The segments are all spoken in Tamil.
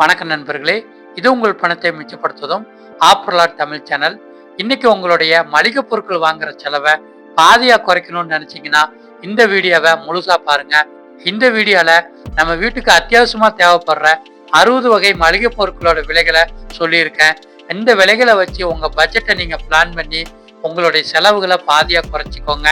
வணக்கம் நண்பர்களே, இது உங்கள் பணத்தை மிச்சப்படுத்துவதும் ஆப்ரலாட் தமிழ் சேனல். இன்னைக்கு உங்களுடைய மளிகை பொருட்கள் வாங்குற செலவை பாதியா குறைக்கணும்னு நினைச்சீங்கன்னா இந்த வீடியோவை முழுசா பாருங்க. இந்த வீடியோல நம்ம வீட்டுக்கு அத்தியாவசியமா தேவைப்படுற 60 வகை மளிகை பொருட்களோட விலைகளை சொல்லியிருக்கேன். இந்த விலைகளை வச்சு உங்க பட்ஜெட்டை நீங்க பிளான் பண்ணி உங்களுடைய செலவுகளை பாதியா குறைச்சிக்கோங்க.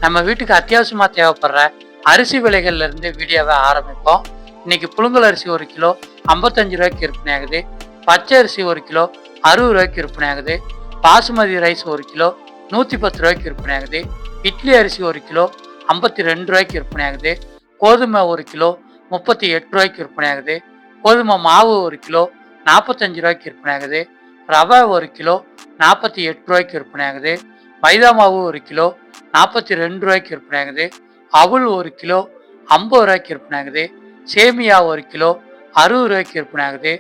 நம்ம வீட்டுக்கு அத்தியாவசியமா தேவைப்படுற அரிசி விலைகள்ல இருந்து வீடியோவை ஆரம்பிப்போம். இன்னைக்கு புழுங்கல் அரிசி 1 கிலோ 55 ரூபாய்க்கு விற்பனை ஆகுது. பச்சை அரிசி 1 கிலோ 60 ரூபாய்க்கு விற்பனை ஆகுது. பாசுமதி ரைஸ் 1 கிலோ 110 ரூபாய்க்கு விற்பனை ஆகுது. இட்லி அரிசி 1 கிலோ 52 ரூபாய்க்கு விற்பனை ஆகுது. கோதுமை 1 கிலோ 38 ரூபாய்க்கு விற்பனை ஆகுது. கோதுமை மாவு 1 கிலோ 45 ரூபாய்க்கு விற்பனை ஆகுது. ரவை 1 கிலோ 48 ரூபாய்க்கு விற்பனை ஆகுது. மைதா மாவு 1 கிலோ 42 ரூபாய்க்கு விற்பனை ஆகுது. அவல் 1 கிலோ 50 ரூபாய்க்கு விற்பனை ஆகுது. சேமியா 1 கிலோ 60 ரூபாய்க்கு விற்பனை ஆகுது.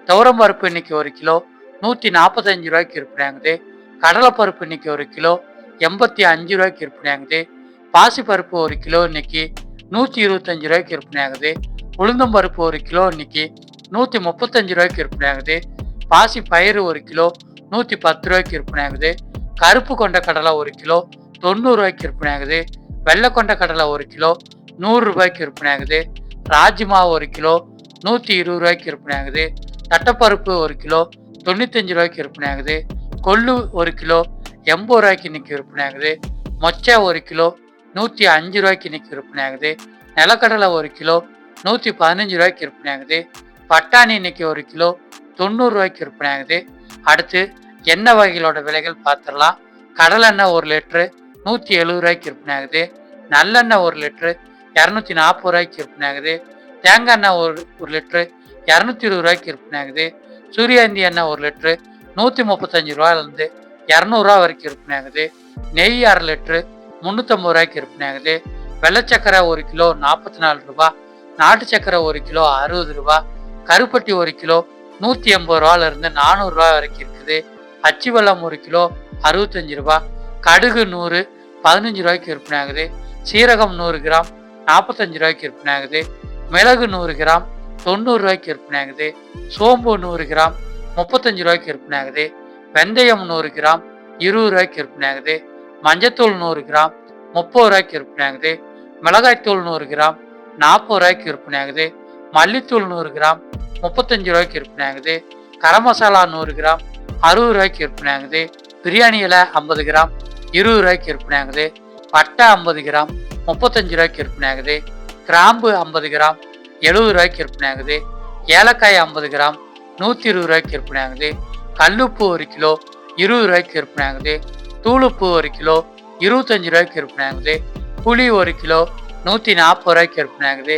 துவரம்பருப்பு இன்னைக்கு 1 கிலோ 145 ரூபாய்க்கு விற்பனை ஆகுது. கடலைப்பருப்பு இன்னைக்கு 1 கிலோ 85 ரூபாய்க்கு விற்பனை ஆகுது. பாசிப்பருப்பு 1 கிலோ இன்னைக்கு 125 ரூபாய்க்கு விற்பனை ஆகுது. உளுந்தம்பருப்பு 1 கிலோ இன்னைக்கு 135 ரூபாய்க்கு விற்பனை ஆகுது. பாசி பயிறு 1 கிலோ 110 ரூபாய்க்கு விற்பனை ஆகுது. கருப்பு கொண்ட கடலை 1 கிலோ 90 ரூபாய்க்கு விற்பனை ஆகுது. வெள்ளை கொண்ட கடலை 1 கிலோ 100 ரூபாய்க்கு விற்பனை ஆகுது. ராஜ்மா 1 கிலோ 120 ரூபாய்க்கு விற்பனை ஆகுது. தட்டைப்பருப்பு 1 கிலோ 95 ரூபாய்க்கு விற்பனை ஆகுது. கொள்ளு 1 கிலோ 80 ரூபாய்க்கு இன்னைக்கு விற்பனை ஆகுது. மொச்சை 1 கிலோ 105 ரூபாய்க்கு இன்னைக்கு விற்பனை ஆகுது. நிலக்கடலை 1 கிலோ 115 ரூபாய்க்கு விற்பனை ஆகுது. பட்டாணி இன்னைக்கு 1 கிலோ 90 ரூபாய்க்கு விற்பனை ஆகுது. அடுத்து எண்ணெய் வகைகளோட விலைகள் பார்த்துடலாம். கடலெண்ணெய் 1 லிட்டரு 170 ரூபாய்க்கு விற்பனை ஆகுது. நல்லெண்ணெய் 1 லிட்டரு 240 ரூபாய்க்கு விற்பனை ஆகுது. தேங்காய் எண்ணெய் 1 லிட்டரு 220 ரூபாய்க்கு விற்பனை ஆகுது. சூரியகாந்தி எண்ணெய் 1 லிட்டரு 135 ரூபாயிலிருந்து 200 ரூபா வரைக்கும் விற்பனை ஆகுது. நெய் 1/2 லிட்டரு 350 ரூபாய்க்கு விற்பனை ஆகுது. வெள்ளச்சக்கரை 1 கிலோ 44 ரூபா. நாட்டு சக்கரை 1 கிலோ 60 ரூபா. கருப்பட்டி 1 கிலோ 180 ரூபாயிலிருந்து 400 ரூபா வரைக்கும் இருக்குது. அச்சு வெல்லம் 1 கிலோ 65 ரூபா. கடுகு 100 15 ரூபாய்க்கு விற்பனை ஆகுது. சீரகம் 100 கிராம் 45 ரூபாய்க்கு விற்பனை ஆகுது. மிளகு 100 கிராம் 90 ரூபாய்க்கு விற்பனை ஆகுது. சோம்பு 100 கிராம் 35 ரூபாய்க்கு விற்பனை ஆகுது. வெந்தயம் 100 கிராம் 20 ரூபாய்க்கு விற்பனை ஆகுது. மஞ்சத்தூள் 100 கிராம் 30 ரூபாய்க்கு விற்பனை ஆகுது. மிளகாய்த்தூள் 100 கிராம் 40 ரூபாய்க்கு விற்பனை ஆகுது. மல்லித்தூள் 100 கிராம் 35 ரூபாய்க்கு விற்பனை ஆகுது. கரம் மசாலா 100 கிராம் 60 ரூபாய்க்கு விற்பனை ஆகுது. பிரியாணி இலை 50 கிராம் 20 ரூபாய்க்கு விற்பனை ஆகுது. பட்டை 50 கிராம் 35 ரூபாய்க்கு விற்பனை ஆகுது. கிராம்பு 50 கிராம் 70 ரூபாய்க்கு விற்பனை ஆகுது. ஏலக்காய் 50 கிராம் 120 ரூபாய்க்கு விற்பனை ஆகுது. கல்லுப்பு 1 கிலோ 20 ரூபாய்க்கு விற்பனை ஆகுது. தூளுப்பு 1 கிலோ 25 ரூபாய்க்கு விற்பனை ஆகுது. புளி 1 கிலோ 140 ரூபாய்க்கு விற்பனை ஆகுது.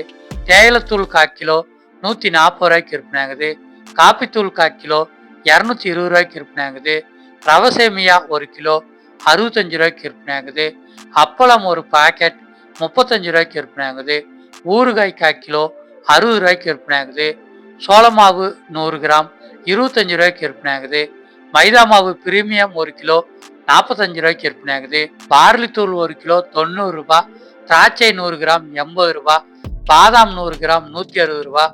தேயிலத்தூள் 1/4 கிலோ 140 ரூபாய்க்கு விற்பனை ஆகுது. காப்பித்தூள் 1/4 கிலோ 220 ரூபாய்க்கு விற்பனை ஆகுது. ரவை சேமியா 1 கிலோ 65 ரூபாய்க்கு விற்பனை ஆகுது. அப்பளம் 1 பாக்கெட் 35 ரூபாய்க்கு விற்பனை ஆகுது. ஊறுகாய் 1/4 கிலோ 60 ரூபாய்க்கு விற்பனை ஆகுது. சோள மாவு 100 கிராம் 25 ரூபாய்க்கு விற்பனை ஆகுது. மைதா மாவு பிரீமியம் 1 கிலோ 45 ரூபாய்க்கு விற்பனை ஆகுது. பார்லி தூள் 1 கிலோ 90 ரூபா. திராட்சை 100 கிராம் 80 ரூபா. பாதாம் 100 கிராம் 160 ரூபா.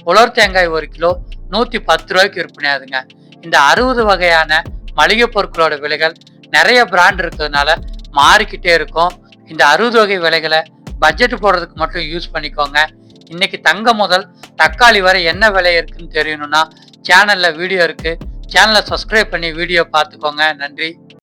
உலர் தேங்காய் 1 கிலோ 110 ரூபாய்க்கு விற்பனை ஆகுதுங்க. இந்த 60 வகையான மளிகை பொருட்களோட விலைகள் நிறைய பிராண்ட் இருக்கிறதுனால மாறிக்கிட்டே இருக்கும். இந்த 60 வகை விலைகளை பட்ஜெட் போடுறதுக்கு மட்டும் யூஸ் பண்ணிக்கோங்க. இன்னைக்கு தங்கம் முதல் தக்காளி வரை என்ன விலை இருக்குன்னு தெரியணும்னா சேனல்ல வீடியோ இருக்கு. சேனலை சப்ஸ்கிரைப் பண்ணி வீடியோ பார்த்துக்கோங்க. நன்றி.